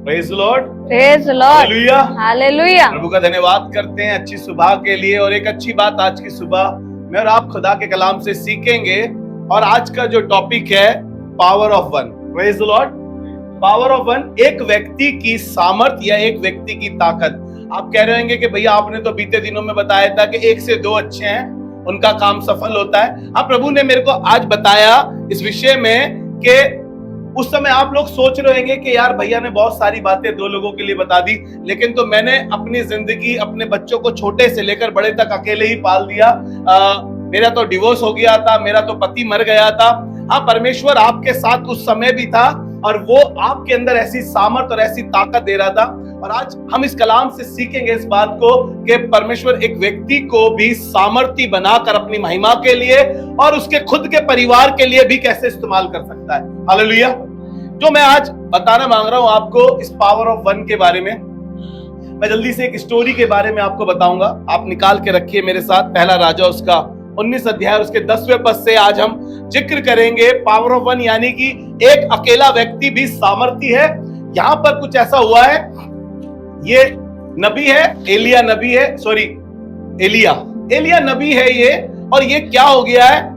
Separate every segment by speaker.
Speaker 1: Praise Lord,
Speaker 2: praise Lord,
Speaker 1: hallelujah.
Speaker 2: Hallelujah.
Speaker 1: प्रभु का धन्यवाद करते हैं अच्छी सुबह के लिए। और एक अच्छी बात आज की सुबह मैं और आप खुदा के कलाम से सीखेंगे। और आज का जो टॉपिक है power of one. Praise Lord. Power of one, एक व्यक्ति की सामर्थ्य या एक व्यक्ति की ताकत। आप कह रहे होंगे कि भैया आपने तो बीते दिनों में बताया था कि 1 से 2 अच्छे हैं, उनका काम सफल होता है। हाँ, प्रभु ने मेरे को आज बताया इस विषय में कि उस समय आप लोग सोच रहे होंगे कि यार भैया ने बहुत सारी बातें 2 लोगों के लिए बता दी, लेकिन तो मैंने अपनी जिंदगी अपने बच्चों को छोटे से लेकर बड़े तक अकेले ही पाल दिया। मेरा तो डिवोर्स हो गया था, मेरा तो पति मर गया था। हाँ, परमेश्वर आपके साथ उस समय भी था और वो आपके अंदर ऐसी सामर्थ और ऐसी ताकत दे रहा था। और आज हम इस कलाम से सीखेंगे इस बात को कि परमेश्वर एक व्यक्ति को भी सामर्थ्य बनाकर अपनी महिमा के लिए और उसके खुद के परिवार के लिए भी कैसे इस्तेमाल कर सकता है। हालेलुया। जो मैं आज बताना मांग रहा हूं आपको इस पावर ऑफ वन के बारे में, मैं जल्दी से एक स्टोरी के बारे में आपको बताऊंगा। आप निकाल के रखिए मेरे साथ पहला राजा उसका 19 अध्याय उसके 10वें पद से आज हम जिक्र करेंगे पावर ऑफ वन, यानी कि एक अकेला व्यक्ति भी सामर्थ्य है। यहां पर कुछ ऐसा हुआ है, ये नबी है, एलिया नबी है, सॉरी एलिया नबी है ये। और ये क्या हो गया है,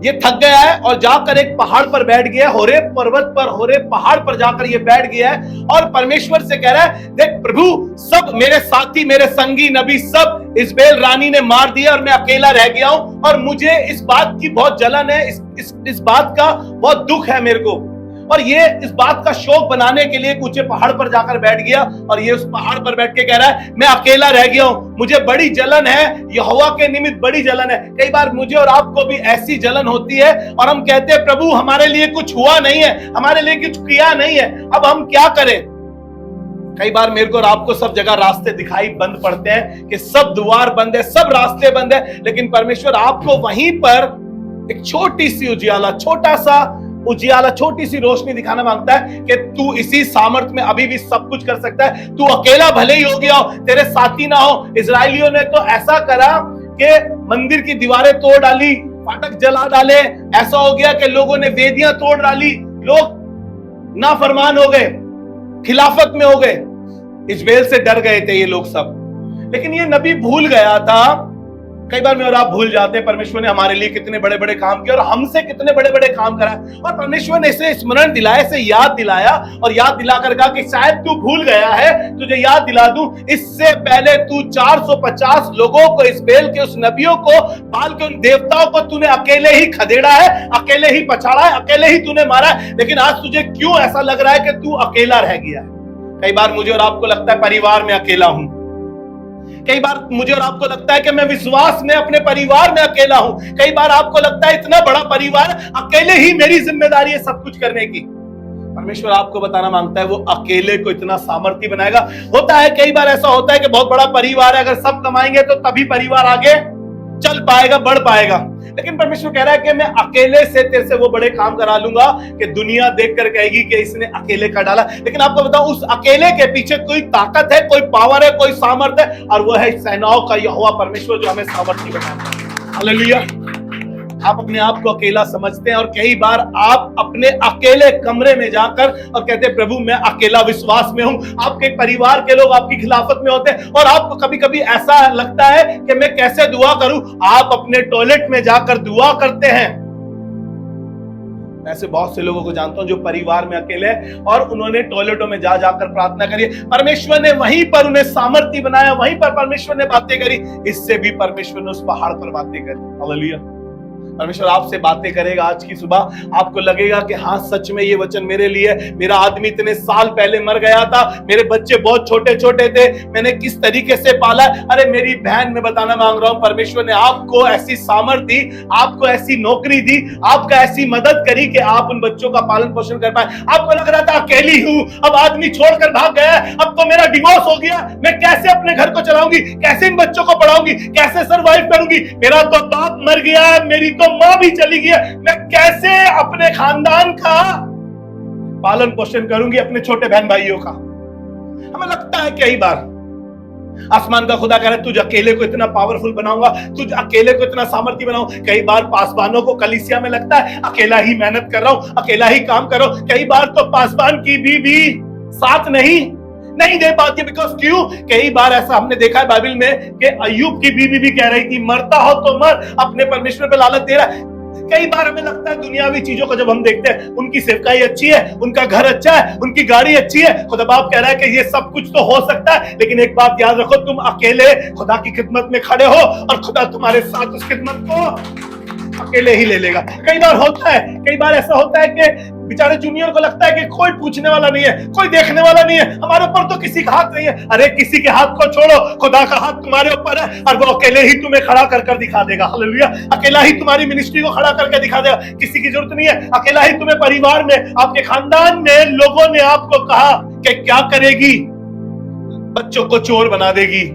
Speaker 1: ये थक गया है और जाकर एक पहाड़ पर बैठ गया, होरेब पर्वत पर, होरेब पहाड़ पर जाकर ये बैठ गया है और परमेश्वर से कह रहा है, देख प्रभु, सब मेरे साथी, मेरे संगी नबी सब इज़बेल रानी ने मार दिया और मैं अकेला रह गया हूं और मुझे इस बात की बहुत जलन है, इस बात का बहुत दुख है मेरे को। और ये इस बात का शोक बनाने के लिए ऊंचे पहाड़ पर जाकर बैठ गया और ये उस पहाड़ पर बैठ के कह रहा है, मैं अकेला रह गया हूं, मुझे बड़ी जलन है, यहोवा के निमित्त बड़ी जलन है। कई बार मुझे और आपको भी ऐसी जलन होती है और हम कहते हैं प्रभु हमारे लिए कुछ हुआ नहीं है, हमारे लिए कुछ किया नहीं है, अब हम क्या करें। कई बार मेरे को और आपको सब जगह रास्ते दिखाई बंद पड़ते हैं कि सब द्वार बंद है, सब रास्ते बंद है, लेकिन परमेश्वर आपको वहीं पर एक छोटी सी उजियाला, छोटा सा उजियाला, छोटी सी रोशनी दिखाना मांगता है कि तू इसी सामर्थ में अभी भी सब कुछ कर सकता है। तू अकेला भले ही हो गया हो, तेरे साथी ना हो। इजराइलियों ने तो ऐसा करा कि मंदिर की दीवारें तोड़ डाली, फाटक जला डाले, ऐसा हो गया कि लोगों ने वेदियां तोड़ डाली, लोग नाफरमान हो गए, खिलाफत में हो गए। इज़बेल से डर गए थे ये लोग सब, लेकिन ये नबी भूल गया था। कई बार मैं और आप भूल जाते हैं परमेश्वर ने हमारे लिए कितने बड़े बड़े काम किए और हमसे कितने बड़े बड़े काम करा, और परमेश्वर ने इसे स्मरण दिलाया, इसे याद दिलाया और याद दिलाकर कहा कि शायद तू भूल गया है, तुझे याद दिला दूं, इससे पहले तू 450 लोगों को, इज़बेल के उस नबियों को, बाल के उन देवताओं को तूने अकेले ही खदेड़ा है, अकेले ही पछाड़ा है, अकेले ही तूने मारा है, लेकिन आज तुझे क्यों ऐसा लग रहा है कि तू अकेला रह गया है। कई बार मुझे और आपको लगता है परिवार में अकेला हूं, कई बार मुझे और आपको लगता है कि मैं विश्वास में अपने परिवार में अकेला हूं, कई बार आपको लगता है इतना बड़ा परिवार, अकेले ही मेरी जिम्मेदारी है सब कुछ करने की। परमेश्वर आपको बताना मांगता है वो अकेले को इतना सामर्थ्य बनाएगा। होता है कई बार ऐसा होता है कि बहुत बड़ा परिवार है, अगर सब कमाएंगे तो तभी परिवार आगे चल पाएगा, बढ़ पाएगा, लेकिन परमेश्वर कह रहा है कि मैं अकेले से तेरे से वो बड़े काम करा लूंगा कि दुनिया देखकर कहेगी कि इसने अकेले कर डाला। लेकिन आपको बताऊं, उस अकेले के पीछे कोई ताकत है, कोई पावर है, कोई सामर्थ्य है, और वो है सेनाओं का यहोवा परमेश्वर जो हमें सामर्थ्य बनाता है। हालेलुया। आप अपने आप को अकेला समझते हैं और कई बार आप अपने अकेले कमरे में जाकर और कहते हैं प्रभु मैं अकेला विश्वास में हूं। आपके परिवार के लोग आपकी खिलाफत में होते हैं और आपको कभी कभी ऐसा लगता है कि मैं कैसे दुआ करूं। आप अपने टॉयलेट में जाकर दुआ करते हैं। ऐसे बहुत से लोगों को जानता हूं जो परिवार में अकेले हैं और उन्होंने टॉयलेटों में जाकर प्रार्थना करी, परमेश्वर ने वहीं पर उन्हें सामर्थ्य बनाया, वहीं पर परमेश्वर ने बातें करी। इससे भी परमेश्वर ने उस पहाड़ पर बातें करी। हालेलुया। परमेश्वर आपसे बातें करेगा आज की सुबह। आपको लगेगा कि हाँ सच में ये वचन मेरे लिए, मेरा आदमी इतने साल पहले मर गया था, मेरे बच्चे बहुत छोटे छोटे थे, मैंने किस तरीके से पाला। अरे मेरी बहन, मैं बताना मांग रहा हूं परमेश्वर ने आपको ऐसी सामर्थ्य दी, आपको ऐसी नौकरी दी, आपका ऐसी मदद करी कि आप उन बच्चों का पालन पोषण कर पाए। आपको लग रहा था अकेली हूं, अब आदमी छोड़कर भाग गया, अब तो मेरा डिवोर्स हो गया, मैं कैसे अपने घर को चलाऊंगी, कैसे इन बच्चों को पढ़ाऊंगी, कैसे सर्वाइव करूंगी, मेरा तो बाप मर गया, मेरी तो मां भी चली गई, मैं कैसे अपने खानदान का पालन पोषण करूंगी, अपने छोटे बहन भाइयों का। हमें लगता है कई बार आसमान का खुदा कह रहा है तुझ अकेले को इतना पावरफुल बनाऊंगा, तुझ अकेले को इतना सामर्थ्य बनाऊं। कई बार पासवानों को कलीसिया में लगता है अकेला ही मेहनत कर रहा हूं, अकेला ही काम कर रहा हूं। कई बार तो पासवान की भी साथ नहीं, नहीं दे पाती। बिकॉज क्यों? कई बार ऐसा हमने देखा है बाइबल में कि अय्यूब की बीवी भी कह रही थी मरता हो तो मर, अपने परमेश्वर पे लालच दे रहा है। कई बार हमें लगता है दुनियावी चीजों को जब हम देखते हैं, उनकी सेवकाई अच्छी है, उनका घर अच्छा है, उनकी गाड़ी अच्छी है, खुदा बाप कह रहा है कि ये सब कुछ तो हो सकता है, लेकिन एक बात याद रखो, तुम अकेले खुदा की खिदमत में खड़े हो और खुदा तुम्हारे साथ उस खिदमत को अकेले ही ले लेगा। कई बार होता है, कई बार ऐसा होता है कि बेचारे जूनियर को लगता है कि कोई पूछने वाला नहीं है, कोई देखने वाला नहीं है, हमारे ऊपर तो किसी का हाथ नहीं है। अरे किसी के हाथ को छोड़ो, खुदा का हाथ तुम्हारे ऊपर है और वो अकेले ही तुम्हें खड़ा कर कर दिखा देगा। हालेलुया। अकेला ही तुम्हारी मिनिस्ट्री को खड़ा करके दिखा देगा, किसी की जरूरत नहीं है। अकेला ही तुम्हें परिवार में, आपके खानदान में लोगों ने आपको कहा कि क्या करेगी, बच्चों को चोर बना देगी,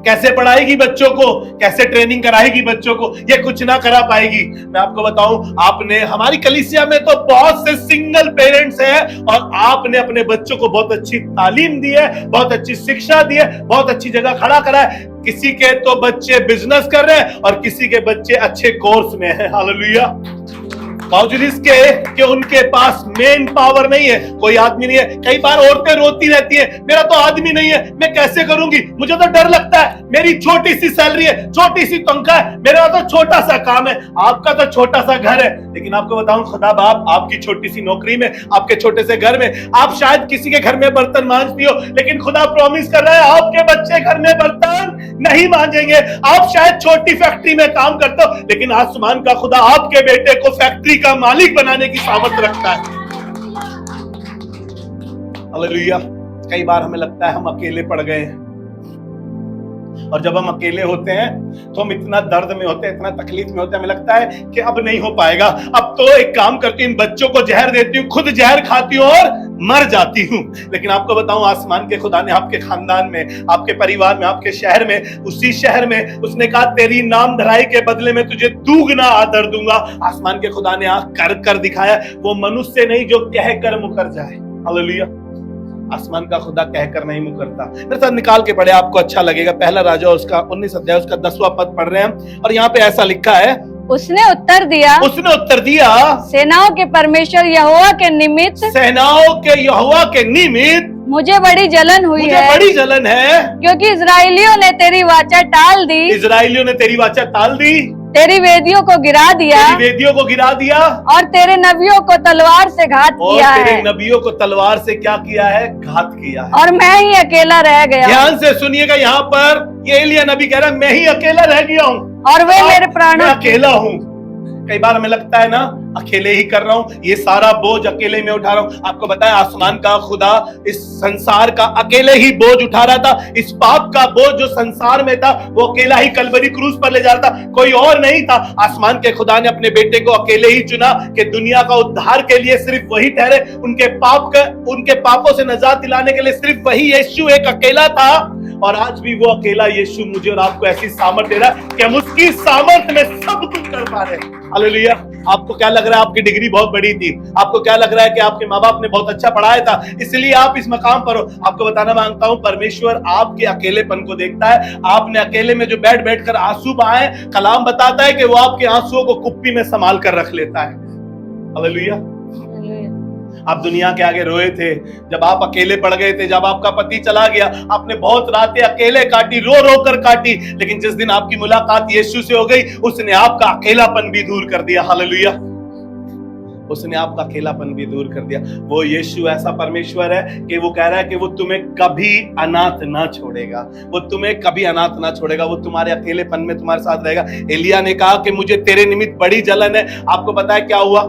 Speaker 1: कैसे पढ़ाएगी बच्चों को, कैसे ट्रेनिंग कराएगी बच्चों को, ये कुछ ना करा पाएगी। मैं आपको बताऊं, आपने, हमारी कलीसिया में तो बहुत से सिंगल पेरेंट्स हैं और आपने अपने बच्चों को बहुत अच्छी तालीम दी है, बहुत अच्छी शिक्षा दी है, बहुत अच्छी जगह खड़ा करा है। किसी के तो बच्चे बिजनेस कर रहे हैं और किसी के बच्चे अच्छे कोर्स में हैं। हालेलुया। बावजूद इसके कि उनके पास मेन पावर नहीं है, कोई आदमी नहीं है। कई बार औरतें रोती रहती है, मेरा तो आदमी नहीं है, मैं कैसे करूंगी, मुझे तो डर लगता है, मेरी छोटी सी सैलरी है, छोटी सी तनख्वाह है, मेरा तो छोटा सा काम है, आपका तो छोटा सा घर है। लेकिन आपको बताऊं, खुदा बाप आपकी छोटी सी नौकरी में, आपके छोटे से घर में, आप शायद किसी के घर में बर्तन मांजती हो, लेकिन खुदा प्रॉमिस कर रहा है आपके बच्चे घर में बर्तन नहीं मांजेंगे। आप शायद छोटी फैक्ट्री में काम करते हो, लेकिन आसमान का खुदा आपके बेटे को फैक्ट्री का मालिक बनाने की सामर्थ रखता है। हालेलुया। कई बार हमें लगता है हम अकेले पड़ गए हैं, और जब हम अकेले होते हैं तो हम इतना दर्द में होते हैं, इतना तकलीफ में होते हैं, हमें लगता है कि अब नहीं हो पाएगा, अब तो एक काम करती हूँ, इन बच्चों को जहर देती हूँ, खुद जहर खाती हूँ और मर जाती हूँ। लेकिन आपको बताऊं, आसमान के खुदा ने आपके खानदान में, आपके परिवार में, आपके शहर में, उसी शहर में उसने कहा तेरी नाम धराई के बदले में तुझे दुगना आदर दूंगा। आसमान के खुदा ने आंख कर कर दिखाया, वो मनुष्य नहीं जो कह कर मुकर जाए। हालेलुया। आसमान का खुदा कहकर नहीं मुकरता। मेरे साथ निकाल के पढ़े, आपको अच्छा लगेगा। पहला राजा उसका 19 अध्याय उसका 10वां पद पढ़ रहे हैं, और यहाँ पे ऐसा लिखा है,
Speaker 2: उसने उत्तर दिया, सेनाओं के परमेश्वर यहोवा के निमित्त,
Speaker 1: सेनाओं के यहोवा के निमित्त
Speaker 2: मुझे बड़ी जलन हुई है,
Speaker 1: बड़ी जलन है,
Speaker 2: क्योंकि इजराइलियों ने तेरी वाचा टाल दी,
Speaker 1: इजराइलियों ने तेरी वाचा टाल दी,
Speaker 2: तेरी वेदियों को गिरा दिया,
Speaker 1: तेरी वेदियों को गिरा दिया,
Speaker 2: और तेरे नबियों को तलवार से घात किया है,
Speaker 1: तेरे नबियों को तलवार से क्या किया है, घात किया है,
Speaker 2: और मैं ही अकेला रह गया।
Speaker 1: ध्यान से सुनिएगा, यहाँ पर ये एलिया नबी कह रहा है मैं ही अकेला रह गया हूँ,
Speaker 2: और वे मेरे प्राणों,
Speaker 1: मैं अकेला हूँ। कई बार हमें लगता है ना, अकेले ही कर रहा हूं, ये सारा बोझ अकेले में उठा रहा हूं। आपको बताया, आसमान का खुदा इस संसार का अकेले ही बोझ उठा रहा था। इस पाप का बोझ जो संसार में था, वो अकेला ही कलवरी क्रूस पर ले जा रहा था, कोई और नहीं था। आसमान के खुदा ने अपने बेटे को अकेले ही चुना कि दुनिया का उद्धार के लिए सिर्फ वही ठहरे, उनके पापों से निजात दिलाने के लिए सिर्फ वही यीशु एक अकेला था। और आज भी वो अकेला यीशु मुझे और आपको ऐसी सामर्थ दे रहा है कि हम उसकी सामर्थ में सब कुछ कर पा रहे हैं। हालेलुया। आपको क्या लग रहा है आपकी डिग्री बहुत बड़ी थी, आपको क्या लग रहा है कि आपके माँ बाप ने बहुत अच्छा पढ़ाया था इसलिए आप इस मकाम पर हो। आपको बताना मांगता हूं, परमेश्वर आपके अकेलेपन को देखता है। आपने अकेले में जो बैठ बैठ कर आंसू बहाए, कलाम बताता है कि वो आपके आंसुओं को कुप्पी में संभाल कर रख लेता है। हालेलुया। आप दुनिया के आगे रोए थे, जब आप अकेले पड़ गए थे, जब आपका पति चला गया, आपने बहुत रातें अकेले काटी, रो रो कर काटी। लेकिन जिस दिन आपकी मुलाकात यीशु से हो गई, उसने आपका अकेलापन भी दूर कर दिया। हालेलुया। उसने आपका अकेलापन भी दूर कर दिया। वो यीशु ऐसा परमेश्वर है कि वो कह रहा है कि वो तुम्हें कभी अनाथ ना छोड़ेगा, वो तुम्हें कभी अनाथ ना छोड़ेगा, वो तुम्हारे अकेलेपन में तुम्हारे साथ रहेगा। एलिया ने कहा कि मुझे तेरे निमित्त बड़ी जलन है। आपको पता है क्या हुआ?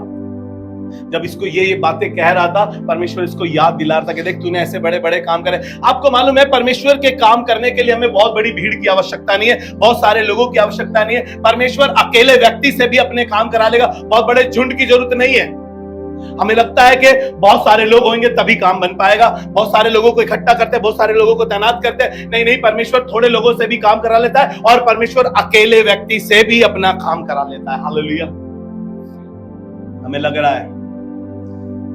Speaker 1: जब इसको ये बातें कह रहा था, परमेश्वर इसको याद दिला रहा था कि देख तूने ऐसे बड़े बड़े काम करे। आपको मालूम है, परमेश्वर के काम करने के लिए हमें बहुत बड़ी भीड़ की आवश्यकता नहीं है, बहुत सारे लोगों की आवश्यकता नहीं है। परमेश्वर अकेले व्यक्ति से भी अपने काम करा लेगा, बहुत बड़े झुंड की जरूरत नहीं है। हमें लगता है कि बहुत सारे लोग होंगे तभी काम बन पाएगा, बहुत सारे लोगों को इकट्ठा करते हैं, बहुत सारे लोगों को तैनात करते हैं। नहीं नहीं, परमेश्वर थोड़े लोगों से भी काम करा लेता है, और परमेश्वर अकेले व्यक्ति से भी अपना काम करा लेता है। हालेलुया। हमें लग रहा है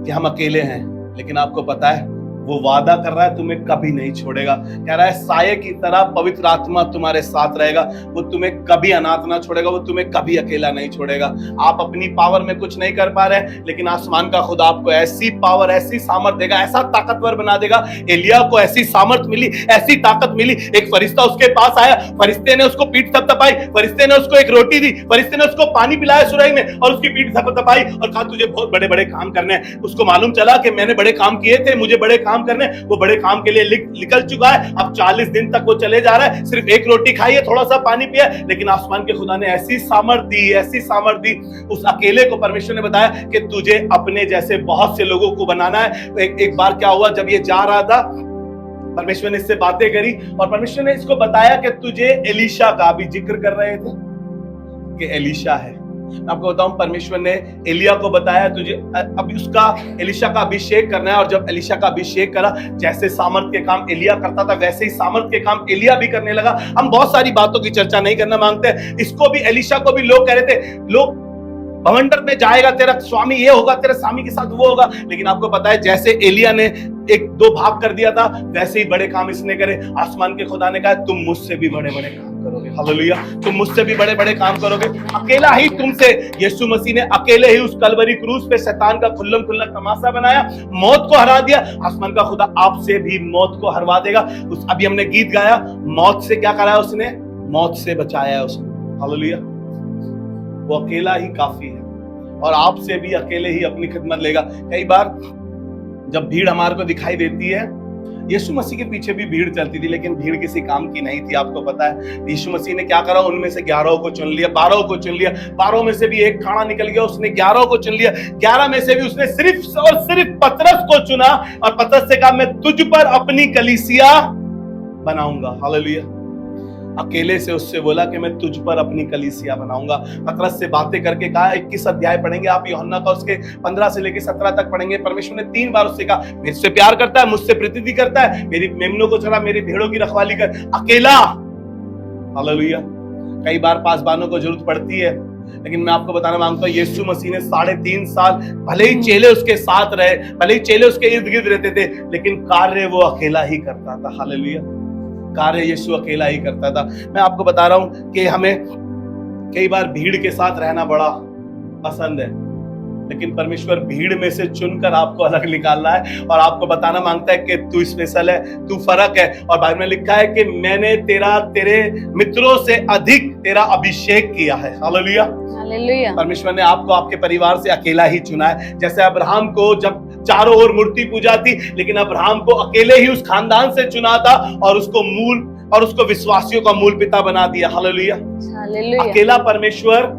Speaker 1: कि हम अकेले हैं, लेकिन आपको पता है वो वादा कर रहा है तुम्हें कभी नहीं छोड़ेगा। कह रहा है साये की तरह पवित्र आत्मा तुम्हारे साथ रहेगा, वो तुम्हें कभी अनाथ ना छोड़ेगा, वो तुम्हें कभी अकेला नहीं छोड़ेगा। आप अपनी पावर में कुछ नहीं कर पा रहे, लेकिन आसमान का खुदा आपको ऐसी पावर, ऐसी सामर्थ देगा, ऐसा ताकतवर बना देगा। एलिया को ऐसी सामर्थ मिली, ऐसी ताकत मिली। एक फरिश्ता उसके पास आया, फरिश्ते ने उसको पीठ थपथपाई, फरिश्ते ने उसको एक रोटी दी, फरिश्ते ने उसको पानी पिलाया सुराही में और उसकी पीठ थपथपाई और कहा तुझे बहुत बड़े बड़े काम करने हैं। उसको मालूम चला कि मैंने बड़े काम किए थे, मुझे बड़े काम करने, वो बड़े काम के लिए निकल चुका है। अब 40 दिन तक वो चले जा रहा है, सिर्फ एक रोटी खाई है, थोड़ा सा पानी पिया, लेकिन आसमान के खुदा ने ऐसी सामर्थ दी, ऐसी सामर्थ दी। उस अकेले को परमेश्वर ने बताया कि तुझे अपने जैसे बहुत से लोगों को बनाना है। एक बार क्या हुआ, जब ये जा रहा था, परमेश्वर ने इससे बातें करी और परमेश्वर ने इसको बताया कि तुझे एलीशा का भी जिक्र कर रहे थे कि एलीशा है। मैं आपको बताऊं, परमेश्वर ने एलिया को बताया तुझे अभी उसका एलीशा का अभिषेक करना है। और जब एलीशा का अभिषेक करा, जैसे सामर्थ के काम एलिया करता था, वैसे ही सामर्थ के काम एलिया भी करने लगा। हम बहुत सारी बातों की चर्चा नहीं करना मांगते। इसको भी, एलीशा को भी लोग कह रहे थे, लोग भवंडर में जाएगा, तेरा स्वामी ये होगा, तेरे स्वामी के साथ वो होगा। लेकिन आपको पता है, जैसे एलिया ने 1-2 भाग कर दिया था, वैसे ही बड़े काम इसने करे। आसमान के खुदा ने कहा तुम मुझसे भी बड़े बड़े काम करोगे। हालेलुया, तुम मुझसे भी बड़े बड़े काम करोगे। अकेला ही तुमसे, यीशु मसीह ने अकेले ही उस कलवरी क्रूस पे शैतान का खुल्लम खुल्ला तमाशा बनाया, मौत को हरा दिया। आसमान का खुदा आपसे भी मौत को हरवा देगा। अभी हमने गीत गाया, मौत से क्या करा है उसने? मौत से बचाया है उसने। हालेलुया, वो अकेला ही काफी है और आपसे भी अकेले ही अपनी खिदमत लेगा। कई बार जब भीड़ हमारे को दिखाई देती है, यीशु मसीह के पीछे भी भीड़ चलती थी, लेकिन भीड़ किसी काम की नहीं थी। आपको पता है यीशु मसीह ने क्या करा? उनमें से 11 को चुन लिया, 12 को चुन लिया, 12 में से भी एक खाना निकल गया, उसने 11 को चुन लिया। 11 में से भी उसने सिर्फ और सिर्फ पतरस को चुना और पतरस से कहा मैं तुझ पर अपनी कलीसिया बनाऊंगा। हालेलुया, अकेले से उससे बोला कि मैं तुझ पर अपनी कलीसिया बनाऊंगा। पतरस से बातें करके कहा, 21 अध्याय पढ़ेंगे आप यूहन्ना का, उसके 15 से लेकर 17 तक पढ़ेंगे। परमेश्वर ने 3 बार उससे कहा मुझसे प्यार करता है, मुझसे प्रीति करता है, मेरी मेमनों को चला, मेरी भेड़ों की रखवाली कर। अकेला। हालेलुया, कई बार पासबानों को जरूरत पड़ती है, लेकिन मैं आपको बताना मांगता हूं, यीशु मसीह ने 3.5 साल, भले ही चेले उसके साथ रहे, भले ही चेले उसके इर्द गिर्द रहते थे, लेकिन कार्य वो अकेला ही करता था। हालेलुया, कार्य यीशु अकेला ही करता था। मैं आपको बता रहा हूं कि हमें कई बार भीड़ के साथ रहना बड़ा पसंद है, लेकिन परमेश्वर भीड़ में से चुनकर आपको अलग निकाल रहा है और आपको बताना मांगता है कि तू स्पेशल है, तू फर्क है। और बाइबल में लिखा है कि मैंने तेरे मित्रों से अधिक तेरा अभिषेक किया है। Hallelujah, hallelujah. परमेश्वर ने आपको आपके परिवार से अकेला ही चुना है। जैसे अब्राहम को जब चारों ओर मूर्ति पूजा थी, लेकिन अब्राहम को अकेले ही उस खानदान से चुना था और उसको विश्वासियों का मूल पिता बना दिया। हालेलुया, अकेला परमेश्वर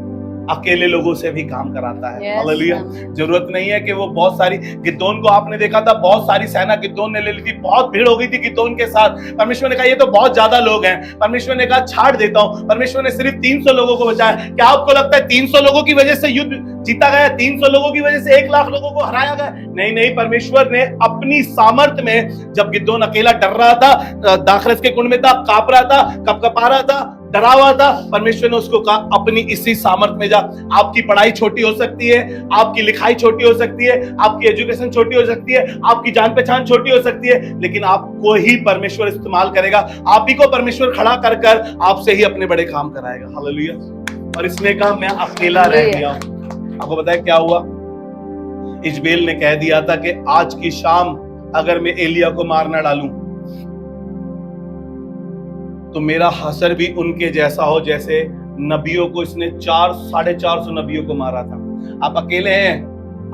Speaker 1: अकेले लोगों से भी काम कराता है। हालेलुया, जरूरत नहीं है कि वो बहुत सारी, गिदोन को आपने देखा था, बहुत सारी सेना गिदोन ने ले ली थी, बहुत भीड़ हो गई थी गिदोन के साथ। परमेश्वर ने कहा ये तो बहुत ज्यादा लोग हैं। परमेश्वर ने कहा छाड़ देता हूं। परमेश्वर ने सिर्फ 300 लोगों को बचाया। क्या आपको लगता है 300 लोगों की वजह से युद्ध जीता गया? 300 लोगों की वजह से 1 लाख लोगों को हराया गया? नहीं, परमेश्वर ने अपनी सामर्थ में, जब गिदोन अकेला डर रहा था, दाखरस के कुंड में था, कांप रहा था, कपकपा रहा था, डरा हुआ था, परमेश्वर ने उसको कहा अपनी इसी सामर्थ में जा। आपकी पढ़ाई छोटी हो सकती है, आपकी लिखाई छोटी हो सकती है, आपकी एजुकेशन छोटी हो सकती है, आपकी जान पहचान छोटी हो सकती है, लेकिन आपको ही परमेश्वर इस्तेमाल करेगा। आप ही को परमेश्वर खड़ा कर कर आपसे ही अपने बड़े काम कराएगा। हालेलुया, और इसने कहा मैं अकेला रह गया हूं। आपको पता है क्या हुआ? इजबेल ने कह दिया था कि आज की शाम अगर मैं एलिया को मार ना डालूं तो मेरा हसर भी उनके जैसा हो जैसे नबियों को इसने 450 नबियों को मारा था। आप अकेले हैं,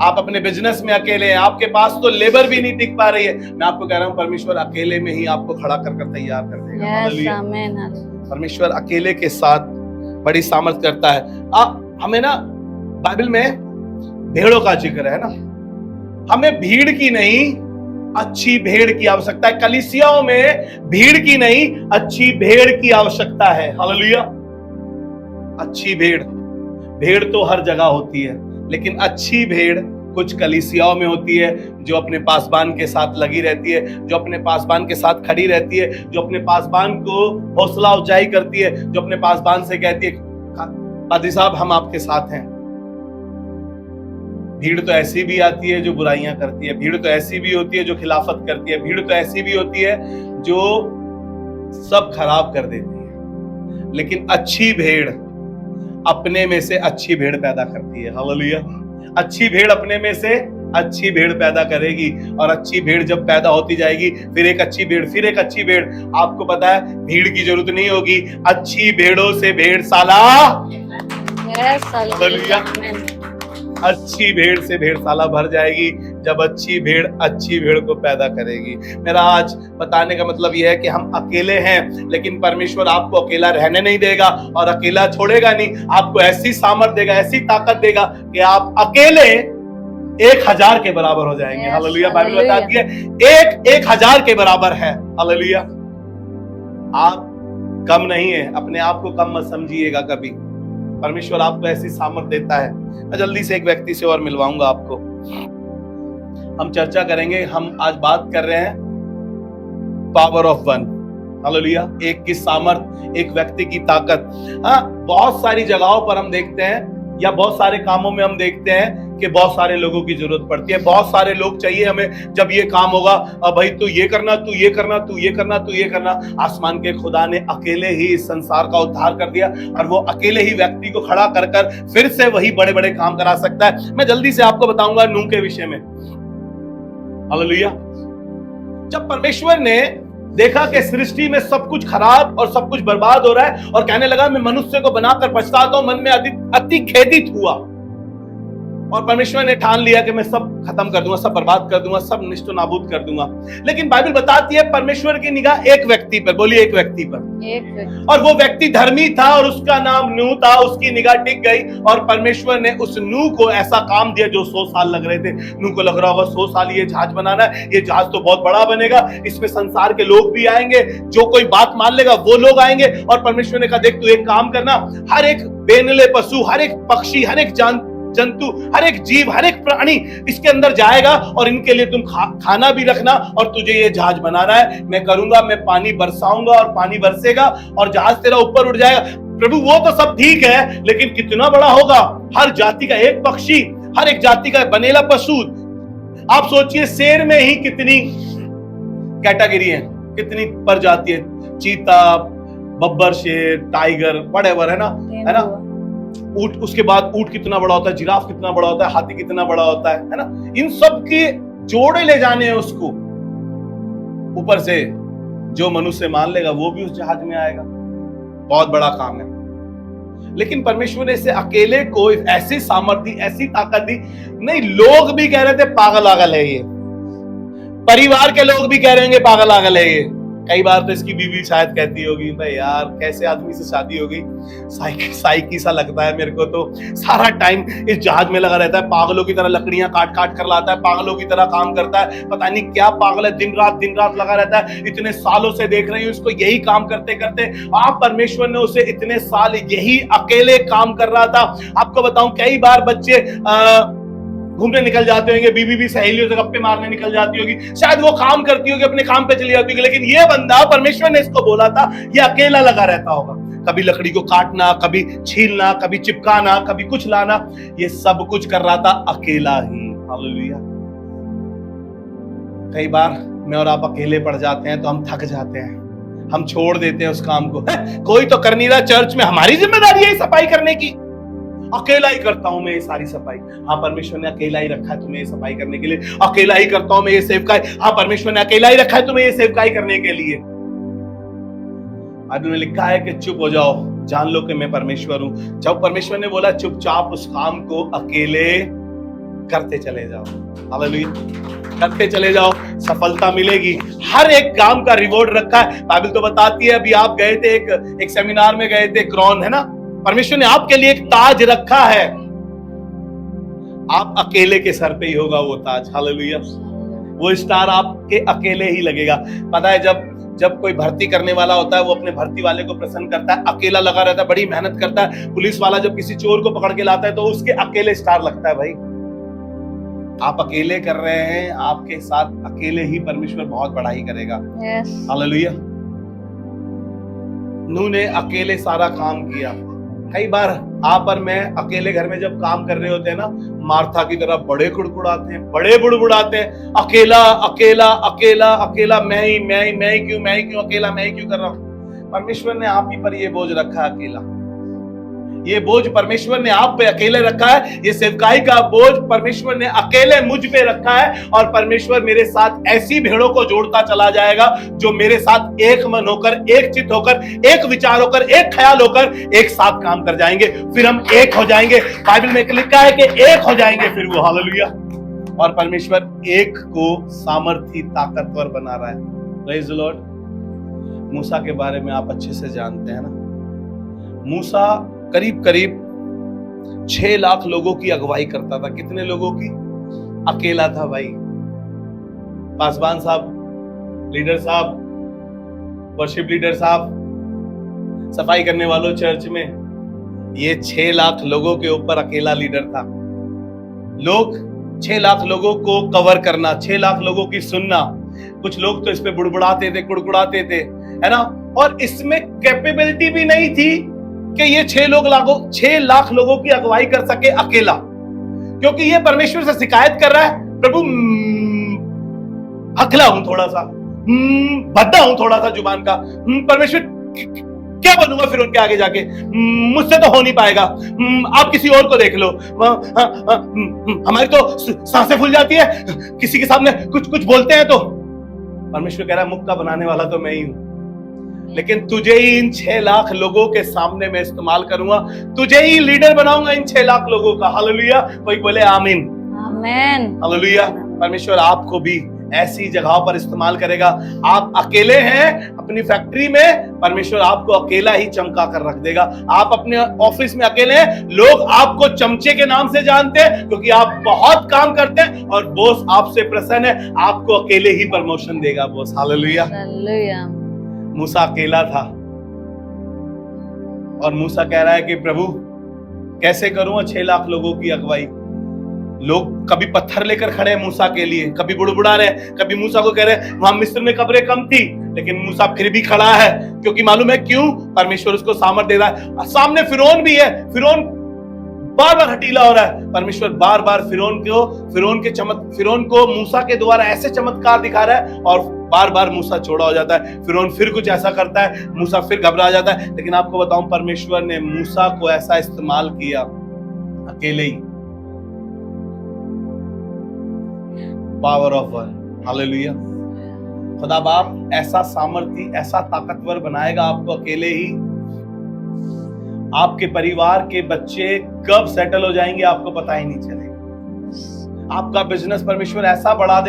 Speaker 1: आप अपने बिजनेस में अकेले हैं, आपके पास तो लेबर भी नहीं टिक पा रही है। मैं आपको कह रहा हूं परमेश्वर अकेले में ही आपको खड़ा कर तैयार कर देगा। परमेश्वर अकेले के साथ बड़ी सामर्थ करता है। हमें ना बाइबल में भेड़ों का जिक्र है ना, हमें भीड़ की नहीं अच्छी भेड़ की आवश्यकता है। कलीसियाओं में भीड़ की नहीं अच्छी भेड़ की आवश्यकता है। हालेलुया, अच्छी भेड़ तो हर जगह होती है, लेकिन अच्छी भेड़ कुछ कलीसियाओं में होती है, जो अपने पासबान के साथ लगी रहती है, जो अपने पासबान के साथ खड़ी रहती है, जो अपने पासबान को हौसला अफजाई करती है, जो अपने पासबान से कहती है पादी साहब हम आपके साथ हैं। भीड़ तो ऐसी भी आती है जो बुराइयां करती है, भीड़ तो ऐसी भी होती है जो खिलाफत करती है, भीड़ तो ऐसी भी होती है जो सब खराब कर देती है, लेकिन अच्छी भेड़ अपने में से अच्छी भेड़ पैदा करती है। हालेलुया। अच्छी भेड़ अपने में से अच्छी भेड़ पैदा करेगी, और अच्छी भेड़ जब पैदा होती जाएगी, फिर एक अच्छी भेड़, फिर एक अच्छी भेड़। आपको पता है भीड़ की जरूरत नहीं होगी, अच्छी भेड़ों से भेड़ साला। हालेलुया। अच्छी भेड़ से भेड़ साला भर जाएगी जब अच्छी भेड़ को पैदा करेगी। मेरा आज बताने का मतलब यह है कि हम अकेले हैं, लेकिन परमेश्वर आपको अकेला रहने नहीं देगा और अकेला छोड़ेगा नहीं। आपको ऐसी सामर्थ देगा, ऐसी ताकत देगा कि आप अकेले 1000 के बराबर हो जाएंगे। हालेलुया। बाइबल बताती है 1000 के बराबर है। हालेलुया। आप कम नहीं है, अपने आप को कम मत समझिएगा कभी। परमेश्वर आपको ऐसी सामर्थ देता है। मैं जल्दी से एक व्यक्ति से और मिलवाऊंगा आपको, हम चर्चा करेंगे। हम आज बात कर रहे हैं पावर ऑफ वन। हालेलुया। एक की सामर्थ, एक व्यक्ति की ताकत। हाँ, बहुत सारी जगहों पर हम देखते हैं या बहुत सारे कामों में हम देखते हैं कि बहुत सारे लोगों की जरूरत पड़ती है, बहुत सारे लोग चाहिए हमें। जब ये काम होगा, अब भाई तू ये करना, तू ये करना, तू ये करना, तू ये करना। आसमान के खुदा ने अकेले ही इस संसार का उद्धार कर दिया, और वो अकेले ही व्यक्ति को खड़ा कर कर फिर से वही बड़े बड़े काम करा सकता है। मैं जल्दी से आपको बताऊंगा नूह के विषय में। हालेलुया। जब परमेश्वर ने देखा कि सृष्टि में सब कुछ खराब और सब कुछ बर्बाद हो रहा है, और कहने लगा मैं मनुष्य को बनाकर पछताता हूं, मन में अति खेदित हुआ, और परमेश्वर ने ठान लिया कि मैं सब खत्म कर दूंगा, सब बर्बाद कर दूंगा, सब निष्ठो नाबूद कर दूंगा। लेकिन बाइबल बताती है परमेश्वर की निगाह एक व्यक्ति पर, बोलिए एक व्यक्ति पर, और वो व्यक्ति धर्मी था और उसका नाम नूह था। उसकी निगाह टिक गई, और परमेश्वर ने उस नूह को ऐसा काम दिया जो 100 साल लग रहे थे। नूह को लग रहा होगा 100 साल ये जहाज बनाना है, ये जहाज तो बहुत बड़ा बनेगा, इसमें संसार के लोग भी आएंगे, जो कोई बात मान लेगा वो लोग आएंगे। और परमेश्वर ने कहा देख तू एक काम करना, हर एक बेनले पशु, हर एक पक्षी, हर एक जंतु, हर एक जीव, हर एक प्राणी इसके अंदर जाएगा, और इनके लिए तुम खाना भी रखना, और तुझे ये जहाज बनाना है। मैं करूंगा, मैं पानी बरसाऊंगा और पानी बरसेगा और जहाज तेरा ऊपर उड़ जाएगा। प्रभु वो तो सब ठीक है, लेकिन कितना बड़ा होगा, हर जाति का एक पक्षी, हर एक जाति का बनेला पशु। आप सोचिए शेर में ही कितनी कैटेगरी है, कितनी प्रजाति है, चीता, बब्बर शेर, टाइगर, व्हाटएवर, है ना। ऊंट, उसके बाद ऊंट कितना बड़ा होता है, जिराफ कितना बड़ा होता है, हाथी कितना बड़ा होता है ना। इन सब के जोड़े ले जाने हैं उसको ऊपर से। जो मनुष्य मान लेगा वो भी उस जहाज में आएगा। बहुत बड़ा काम है। लेकिन परमेश्वर ने इसे अकेले को ऐसी सामर्थ दी, ऐसी ताकत दी। नहीं, लोग भी कह रहे थे पागल आगल है ये, परिवार के लोग भी कह रहे होंगे पागल आगल है ये। कई बार तो इसकी बीवी शायद कहती होगी भाई यार कैसे आदमी से शादी हो गई, साइकी सा लगता है मेरे को, तो सारा टाइम इस जहाज में लगा रहता है, पागलों की तरह लकड़ियां काट काट कर लाता है, पागलों की तरह काम करता है, पता नहीं क्या पागल है, दिन रात लगा रहता है। इतने सालों से देख रही हूं उसको यही काम करते करते। आप परमेश्वर ने उसे इतने साल यही अकेले काम कर रहा था। आपको बताऊं कई बार बच्चे घूमने निकल जाते होंगे, बीवी भी सहेलियों से गप्पे मारने निकल जाती होगी, शायद वो काम करती होगी, अपने काम पे चली जाती होगी, लेकिन ये बंदा, परमेश्वर ने इसको बोला था, ये अकेला लगा रहता होगा। कभी लकड़ी को काटना, कभी छीलना, कभी चिपकाना, कभी कुछ लाना, ये सब कुछ कर रहा था अकेला ही। हालेलुया। कई बार मैं और आप अकेले पड़ जाते हैं तो हम थक जाते हैं, हम छोड़ देते हैं उस काम को। कोई तो कर नहीं रहा चर्च में, हमारी जिम्मेदारी है सफाई करने की, अकेला ही करता हूं मैं ये सारी सफाई। हाँ, परमेश्वर ने अकेला ही रखा है तुम्हें ये सफाई करने के लिए। अकेला ही करता हूं मैं ये सेवकाई। हाँ, परमेश्वर ने अकेला ही रखा है तुम्हें ये सेवकाई करने के लिए। बाइबल में लिखा है कि चुप हो जाओ, जान लो कि मैं परमेश्वर हूं। जब परमेश्वर ने बोला चुपचाप उस काम को अकेले करते चले जाओ, हालेलुया, करते चले जाओ, सफलता मिलेगी। हर एक काम का रिवॉर्ड रखा है। बाइबल तो बताती है, अभी आप गए थे एक सेमिनार में गए थे, क्रॉन है ना, परमेश्वर ने आपके लिए एक ताज रखा है। आप अकेले के सर पे ही होगा वो ताज। हालेलुया। वो स्टार आपके अकेले ही लगेगा। पता है जब कोई भर्ती करने वाला होता है, वो अपने भर्ती वाले को प्रसन्न करता है, अकेला लगा रहता है, बड़ी मेहनत करता है। पुलिस वाला जब किसी चोर को पकड़ के लाता है तो उसके अकेले स्टार लगता है। भाई आप अकेले कर रहे हैं, आपके साथ अकेले ही परमेश्वर बहुत बड़ाई करेगा। हालेलुया। नूह ने अकेले सारा काम किया, कई बार आप और मैं अकेले घर में जब काम कर रहे होते हैं ना, मार्था की तरह बड़े कुड़कुड़ाते हैं, बड़े बुड़बुड़ाते हैं, अकेला अकेला अकेला अकेला, मैं ही क्यों अकेला, मैं ही क्यों कर रहा हूं। परमेश्वर ने आप ही पर ये बोझ रखा है, अकेला। ये बोझ परमेश्वर ने आप पे अकेले रखा है। ये सेवकाई का बोझ परमेश्वर ने अकेले मुझ पे रखा है, और परमेश्वर मेरे साथ ऐसी भेड़ों को जोड़ता चला जाएगा जो मेरे साथ एक मन होकर, एक चित्त होकर, एक विचार होकर, एक ख्याल होकर एक साथ काम कर जाएंगे। फिर हम एक हो जाएंगे। बाइबल में लिखा है कि एक हो जाएंगे फिर वो, हालेलुया। और परमेश्वर एक को सामर्थी, ताकतवर बना रहा है। Praise the Lord. मूसा के बारे में आप अच्छे से जानते हैं ना। मूसा करीब करीब 6 लाख लोगों की अगुवाई करता था। कितने लोगों की? अकेला था भाई। पासवान साहब, लीडर साहब, वर्शिप लीडर साहब, सफाई करने वालों चर्च में, ये 6 लाख लोगों के ऊपर अकेला लीडर था। लोग 6 लाख लोगों को कवर करना, 6 लाख लोगों की सुनना। कुछ लोग तो इस पे बुड़बुड़ाते थे, कुड़कुड़ाते थे, है ना। और इसमें कैपेबिलिटी भी नहीं थी कि ये 6 लाख लोगों की अगुवाई कर सके अकेला, क्योंकि ये परमेश्वर से शिकायत कर रहा है, प्रभु हकला हूं थोड़ा सा, भद्दा हूं थोड़ा सा जुबान का, परमेश्वर क्या बनूंगा फिर उनके आगे जाके, मुझसे तो हो नहीं पाएगा, आप किसी और को देख लो, हमारी तो सांसें फूल जाती है किसी के सामने कुछ कुछ बोलते हैं तो। परमेश्वर कह रहा है मुक्का बनाने वाला तो मैं ही हूं, लेकिन तुझे ही इन 6 लाख लोगों के सामने मैं इस्तेमाल करूंगा, तुझे ही लीडर बनाऊंगा इन 6 लाख लोगों का। हालेलुया। कोई बोले आमीन।
Speaker 2: आमीन।
Speaker 1: हालेलुया। परमेश्वर आपको भी ऐसी जगहों पर इस्तेमाल करेगा। आप अकेले हैं अपनी फैक्ट्री में, परमेश्वर आपको अकेला ही चमका कर रख देगा। आप अपने ऑफिस में अकेले हैं, लोग आपको चमचे के नाम से जानते हैं क्योंकि आप बहुत काम करते हैं, और बॉस आपसे प्रसन्न है, आपको अकेले ही प्रमोशन देगा बॉस। हालेलुया।
Speaker 2: हालेलुया।
Speaker 1: मूसा अकेला था, और मूसा कह रहा है कि प्रभु कैसे करूं 6 लाख लोगों की अगुवाई। लोग कभी पत्थर लेकर खड़े हैं मूसा के लिए, कभी बुड़बुड़ा रहे हैं, कभी मूसा को कह रहे हैं वहां मिस्र में कब्रें कम थी, लेकिन मूसा फिर भी खड़ा है, क्योंकि मालूम है क्यों? परमेश्वर उसको सामर्थ दे रहा है। सामने फिरौन भी है, फिरौन बार बार हटीला हो रहा है, परमेश्वर बार बार फिरौन को मूसा के द्वारा ऐसे चमत्कार दिखा रहा है, और बार बार मूसा छोड़ा हो जाता है। फिरौन फिर कुछ ऐसा करता है, मूसा फिर घबरा जाता है। लेकिन आपको बताऊं, परमेश्वर ने मूसा को ऐसा इस्तेमाल किया अकेले ही। Power of one. हालेलुया। खुदा बाप ऐसा सामर्थी, ऐसा ताकतवर बनाएगा आपको अकेले ही। आपके परिवार के बच्चे कब सेटल हो जाएंगे आपको पता ही नहीं चलेगा। आपका बिजनेस परमेश्वर ऐसा बढ़ा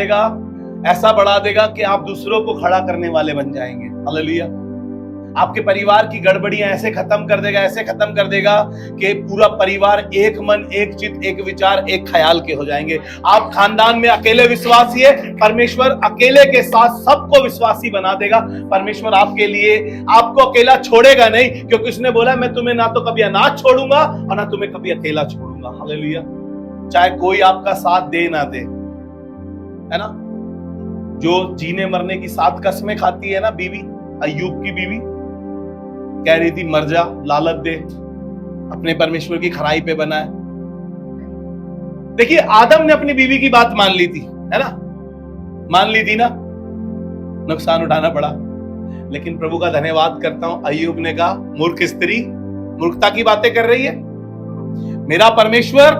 Speaker 1: देगा कि आप दूसरों को खड़ा करने वाले बन जाएंगे। हालेलुया। आपके परिवार की गड़बड़ियां ऐसे खत्म कर देगा कि पूरा परिवार एक मन, एक चित्त, एक विचार, एक ख्याल के हो जाएंगे। आप खानदान में अकेले विश्वासी है, परमेश्वर अकेले के साथ सबको विश्वासी बना देगा। परमेश्वर आपके लिए आपको अकेला छोड़ेगा नहीं, क्योंकि उसने बोला मैं तुम्हें ना तो कभी अनाथ छोड़ूंगा और ना तुम्हें कभी अकेला छोड़ूंगा। हालेलुया। चाहे कोई आपका साथ दे ना दे, है ना। जो जीने मरने की 7 कसमें खाती है ना बीवी, अय्यूब की बीवी कह रही थी मर जा, लालच दे, अपने परमेश्वर की खराई पे बना है। देखिए आदम ने अपनी बीवी की बात मान ली थी, है ना, मान ली थी ना, नुकसान उठाना पड़ा। लेकिन प्रभु का धन्यवाद करता हूं, अय्यूब ने कहा मूर्ख स्त्री मूर्खता की बातें कर रही है, मेरा परमेश्वर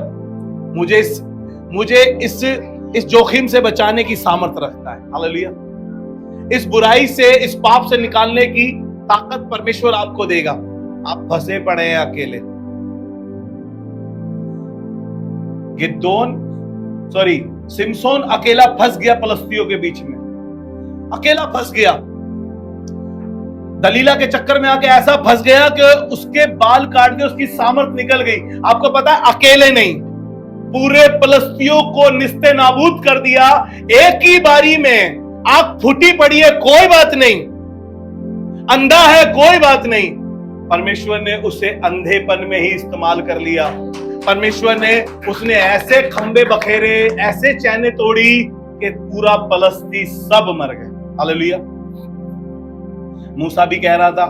Speaker 1: मुझे इस जोखिम से बचाने की सामर्थ रखता है। हालेलुया। इस बुराई से, इस पाप से निकालने की ताकत परमेश्वर आपको देगा। आप फंसे पड़े हैं अकेले। सिमसोन अकेला फंस गया फलस्तियों के बीच में, अकेला फंस गया। दलीला के चक्कर में आके ऐसा फंस गया कि उसके बाल काट के उसकी सामर्थ निकल गई। आपको पता है अकेले नहीं, पूरे फलस्तियों को निस्ते नाबूद कर दिया एक ही बारी में। आंख फूटी पड़ी है कोई बात नहीं, अंधा है कोई बात नहीं, परमेश्वर ने उसे अंधेपन में ही इस्तेमाल कर लिया। परमेश्वर ने उसने ऐसे खंबे बखेरे, ऐसे चैने तोड़ी कि पूरा फलस्ती सब मर गए। हालेलुया। मूसा भी कह रहा था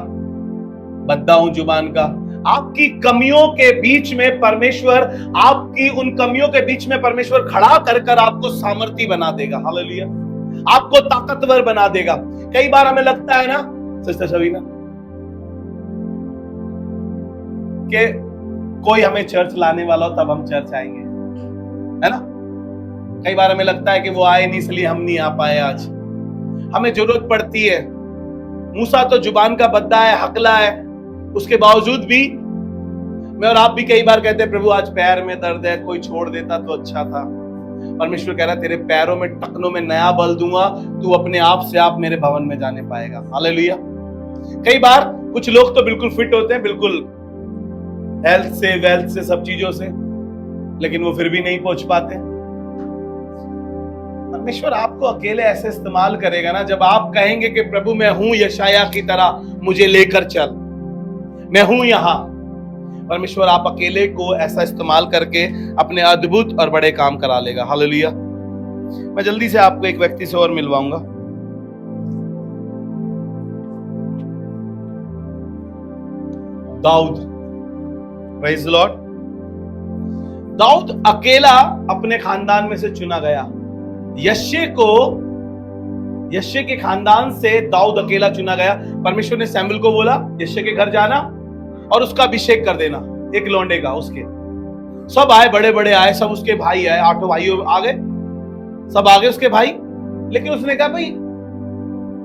Speaker 1: बद्दा हूं जुबान का, आपकी कमियों के बीच में परमेश्वर, आपकी उन कमियों के बीच में परमेश्वर खड़ा कर कर आपको सामर्थी बना देगा। हालेलुया, आपको ताकतवर बना देगा। कई बार हमें लगता है ना सिस्टर शबीना कि कोई हमें चर्च लाने वाला हो तब हम चर्च आएंगे, है ना। कई बार हमें लगता है कि वो आए नहीं इसलिए हम नहीं आ पाए। आज हमें जरूरत पड़ती है। मूसा तो जुबान का बद्दा है, हकला है, उसके बावजूद भी मैं और आप भी कई बार कहते हैं प्रभु आज पैर में दर्द है, कोई छोड़ देता तो अच्छा था। परमेश्वर कह रहा है तेरे पैरों में, टखनों में नया बल दूंगा, तू अपने आप से आप मेरे भवन में जाने पाएगा। हालेलुया। कई बार कुछ लोग तो बिल्कुल फिट होते हैं, बिल्कुल हेल्थ से, वेल्थ से, सब चीजों से, लेकिन वो फिर भी नहीं पहुंच पाते। परमेश्वर आपको अकेले ऐसे इस्तेमाल करेगा ना, जब आप कहेंगे कि प्रभु मैं हूं यशाया की तरह, मुझे लेकर चल, मैं हूं यहां। परमेश्वर आप अकेले को ऐसा इस्तेमाल करके अपने अद्भुत और बड़े काम करा लेगा। हालेलुया। मैं जल्दी से आपको एक व्यक्ति से और मिलवाऊंगा। Daud, praise the Lord. Daud अकेला अपने खानदान में से चुना गया। यश्शे के खानदान से दाऊद अकेला चुना गया। परमेश्वर ने सैमुएल को बोला यश्शे के घर जाना और उसका अभिषेक कर देना, एक लौंडे का। उसके सब आए, बड़े बड़े आए, सब उसके भाई आए, 8 भाइयों आ गए, सब आ गए उसके भाई। लेकिन उसने कहा भाई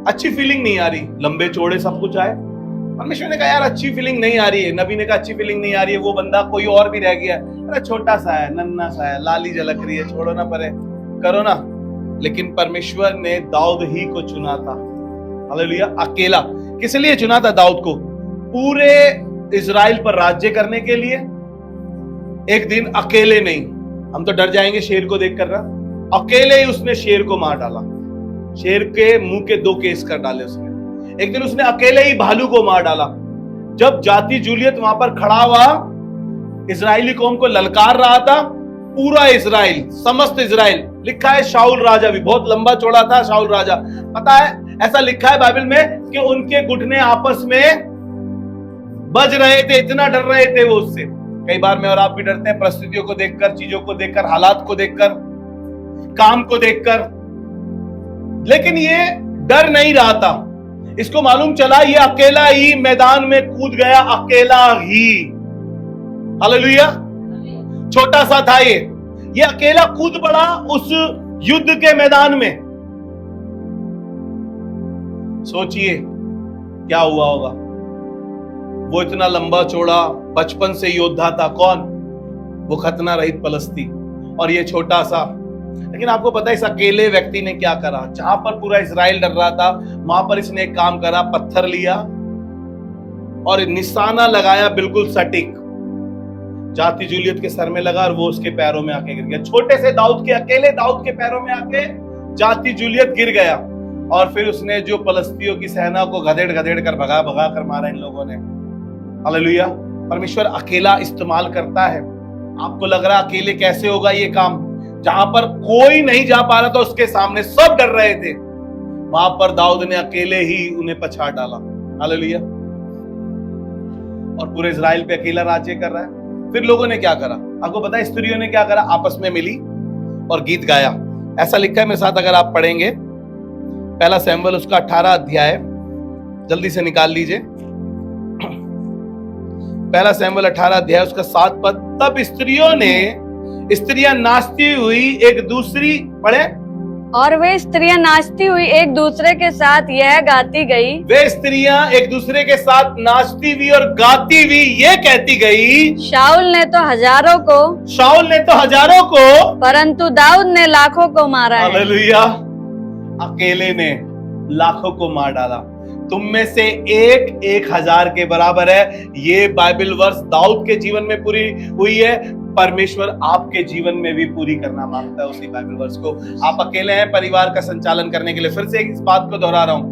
Speaker 1: अच्छी फीलिंग नहीं आ रही, लंबे चौड़े सब कुछ आए। परमेश्वर ने कहा यार अच्छी फीलिंग नहीं आ रही है। नबी ने कहा अच्छी फीलिंग नहीं आ रही है, वो बंदा कोई और भी रह गया, अरे छोटा सा है, नन्ना सा है, लाली झलक रही है, छोड़ो ना, परे करो ना। लेकिन परमेश्वर ने दाऊद ही को चुना था। हालेलुया। अकेला किस लिए चुना था दाऊद को? पूरे इजराइल पर राज्य करने के लिए। एक दिन अकेले नहीं, हम तो डर जाएंगे शेर को देखकर ना, अकेले ही उसने शेर को मार डाला। शेर के मुंह के 2 केस कर डाले उसने। एक दिन उसने अकेले ही भालू को मार डाला। जब जाति जूलियत वहां पर खड़ा हुआ, इजरायली कौम को ललकार रहा था, पूरा इजराइल, समस्त इजराइल, लिखा है शाऊल राजा भी, बहुत लंबा चौड़ा था शाऊल राजा, पता है ऐसा लिखा है बाइबल में कि उनके घुटने आपस में बज रहे थे, इतना डर रहे थे वो उससे। कई बार मैं और आप भी डरते हैं परिस्थितियों को देखकर, चीजों को देखकर, हालात को देखकर, काम को देखकर। लेकिन ये डर नहीं रहा था। इसको मालूम चला ये अकेला ही मैदान में कूद गया, अकेला ही। हालेलुया। छोटा सा था ये अकेला कूद पड़ा उस युद्ध के मैदान में। सोचिए क्या हुआ होगा। वो इतना लंबा चौड़ा, बचपन से योद्धा था। कौन? वो खतना रहित पलस्ती, और ये छोटा सा। लेकिन आपको पता है इस अकेले व्यक्ति ने क्या करा? जहां पर पूरा इजराइल डर रहा था, वहां पर इसने एक काम करा, पत्थर लिया और निशाना लगाया बिल्कुल सटीक, जाति जूलियत के सर में लगा और वो उसके पैरों में आके गिर गया। छोटे से दाऊद के, अकेले दाऊद के पैरों में आके जाति जूलियत गिर गया। और फिर उसने जो पलस्तियों की सेना को घदेड़ घदेड़ कर भगा कर मारा इन लोगों ने। हालेलुया। परमेश्वर अकेला इस्तेमाल करता है। आपको लग रहा अकेले कैसे होगा ये काम? जहां पर कोई नहीं जा पा रहा था उसके सामने, सब डर रहे थे, वहां पर दाऊद ने अकेले ही उन्हें पछाड़ डाला। हालेलुया। और पूरे इजराइल पे अकेला राज्य कर रहा है। फिर लोगों ने क्या करा? आपको पता है स्त्रियों ने क्या करा? आपस में मिली और गीत गाया। ऐसा लिखा है मेरे साथ, अगर आप पढ़ेंगे 1 सैमुएल उसका 18 अध्याय, जल्दी से निकाल लीजिए। 1 सैमुएल 18 अध्याय उसका 7 पद। तब स्त्रियां नाचती हुई एक दूसरी, पढ़े,
Speaker 2: और वे स्त्रियां नाचती हुई एक दूसरे के साथ यह गाती गई।
Speaker 1: वे स्त्रियां एक दूसरे के साथ नाचती हुई और गाती हुई ये कहती गई, शाऊल ने तो हजारों को, परंतु दाऊद ने लाखों को मारा है। हालेलुया। अकेले ने लाखों को मार डाला। तुम में से एक 1000 के बराबर है। ये बाइबल वर्स दाऊद के जीवन में पूरी हुई है। परमेश्वर आपके जीवन में भी पूरी करना मांगता है उसी बाइबल वर्स को। आप अकेले हैं परिवार का संचालन करने के लिए। फिर से इस बात को दोहरा रहा हूं,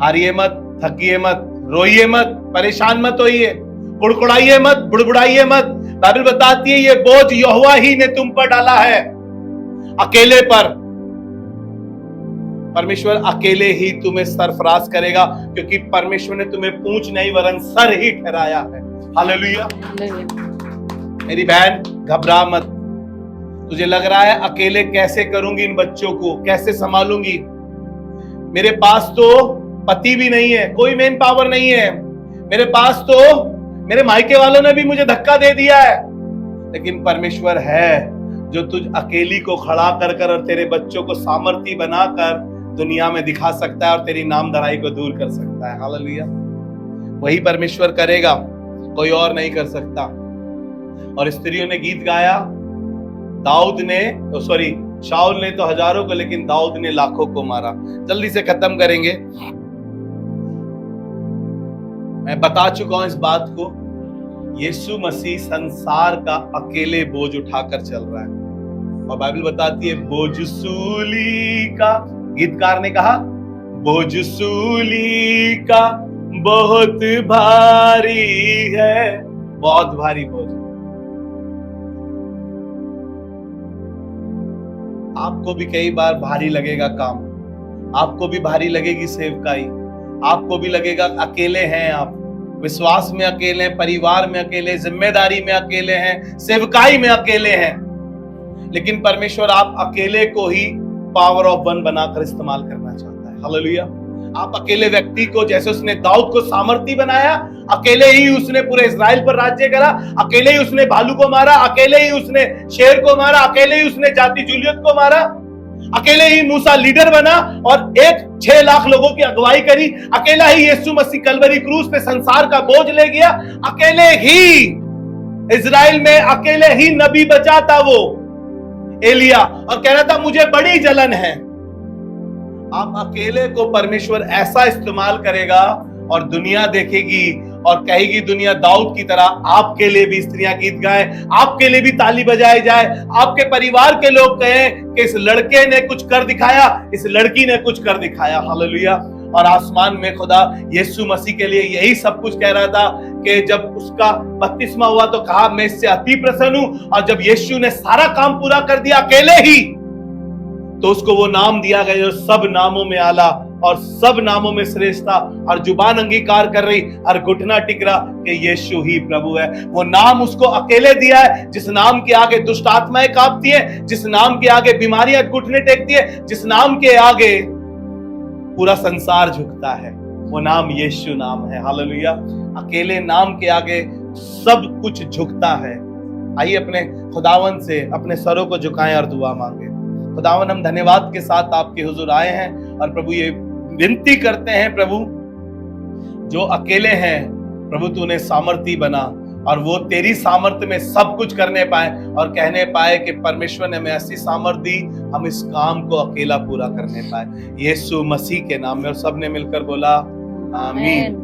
Speaker 1: हारिए मत, थकिए मत, रोइए मत, परेशान मत होइए, कुड़कुड़ाइए मत, बुड़बुड़ाइए मत। बाइबल बताती है ये बोझ यहोवा ही ने तुम पर डाला है, अकेले पर। परमेश्वर अकेले ही तुम्हें सरफराज करेगा, क्योंकि परमेश्वर ने तुम्हें पूंछ नहीं वरन सर ही ठहराया है। हालेलुया। मेरी बहन, घबरा मत। तुझे लग रहा है अकेले कैसे करूंगी, इन बच्चों को कैसे संभालूंगी, मेरे पास तो पति भी नहीं है, कोई मेन पावर नहीं है, मेरे पास तो मेरे मायके वालों ने भी मुझे धक्का दे दिया है। लेकिन परमेश्वर है जो तुझ अकेली को खड़ा कर कर और तेरे बच्चों को सामर्थी बनाकर दुनिया में दिखा सकता है और तेरी नामधराई को दूर कर सकता है। हालेलुया। वही परमेश्वर करेगा, कोई और नहीं कर सकता। और स्त्रियों ने गीत गाया, दाऊद ने शाऊल ने तो हजारों को, लेकिन दाऊद ने लाखों को मारा। जल्दी से खत्म करेंगे। मैं बता चुका हूं इस बात को, यीशु मसीह संसार का अकेले बोझ उठाकर चल रहा है। और बाइबल बताती है बोझ सूली का, गीतकार ने कहा बोझ सूली का बहुत भारी है, बहुत भारी बोझ। आपको भी कई बार भारी लगेगा काम, आपको भी भारी लगेगी सेवकाई, आपको भी लगेगा अकेले हैं आप, विश्वास में अकेले हैं, परिवार में अकेले, जिम्मेदारी में अकेले हैं, सेवकाई में अकेले हैं। लेकिन परमेश्वर आप अकेले को ही पावर ऑफ वन बनाकर इस्तेमाल करना चाहता है। हालेलुया। आप अकेले व्यक्ति को, जैसे उसने दाऊद को सामर्थी बनाया, अकेले ही उसने पूरे इस्राएल पर राज्य करा, अकेले ही उसने भालू को मारा, अकेले ही उसने शेर को मारा, अकेले ही उसने जाति जूलियत को मारा, अकेले ही मूसा लीडर बना और 6 लाख लोगों की अगुवाई करी, अकेला ही यीशु मसीह कलवरी क्रूस पे संसार का बोझ ले गया, अकेले ही इजराइल में अकेले ही नबी बचा था वो एलिया, और कह रहा था मुझे बड़ी जलन है। आप अकेले को परमेश्वर ऐसा इस्तेमाल करेगा और दुनिया देखेगी और कहेगी, दुनिया दाऊद की तरह आपके लिए भी स्त्रियां गीत गाएं, आपके लिए भी ताली बजाई जाए, आपके परिवार के लोग कहें कि इस लड़के ने कुछ कर दिखाया, इस लड़की ने कुछ कर दिखाया। हालेलुया। और आसमान में खुदा यीशु मसीह के लिए यही सब कुछ कह रहा था कि जब उसका बपतिस्मा हुआ तो कहा मैं इससे अति प्रसन्न हूं, और जब यीशु ने सारा काम पूरा कर दिया अकेले ही, तो उसको वो नाम दिया गया जो सब नामों में आला और सब नामों में श्रेष्ठ था। और जुबान अंगीकार कर रही, हर घुटना टिक रहा कि यीशु ही प्रभु है। वो नाम उसको अकेले दिया है जिस नाम के आगे दुष्ट आत्माएं कांपती है, जिस नाम के आगे बीमारियां घुटने टेकती है, जिस नाम के आगे पूरा संसार झुकता है, वो नाम यीशु नाम है। हालेलुया। अकेले नाम के आगे सब कुछ झुकता है। आइए अपने खुदावन से अपने सरों को झुकाएं और दुआ मांगे। खुदावन, हम धन्यवाद के साथ आपके हुजूर आए हैं और प्रभु ये विनती करते हैं, प्रभु जो अकेले हैं प्रभु तूने सामर्थी बना और वो तेरी सामर्थ्य में सब कुछ करने पाए और कहने पाए कि परमेश्वर ने हमें ऐसी सामर्थ दी, हम इस काम को अकेला पूरा करने पाए। यीशु मसीह के नाम में, और सबने मिलकर बोला आमीन।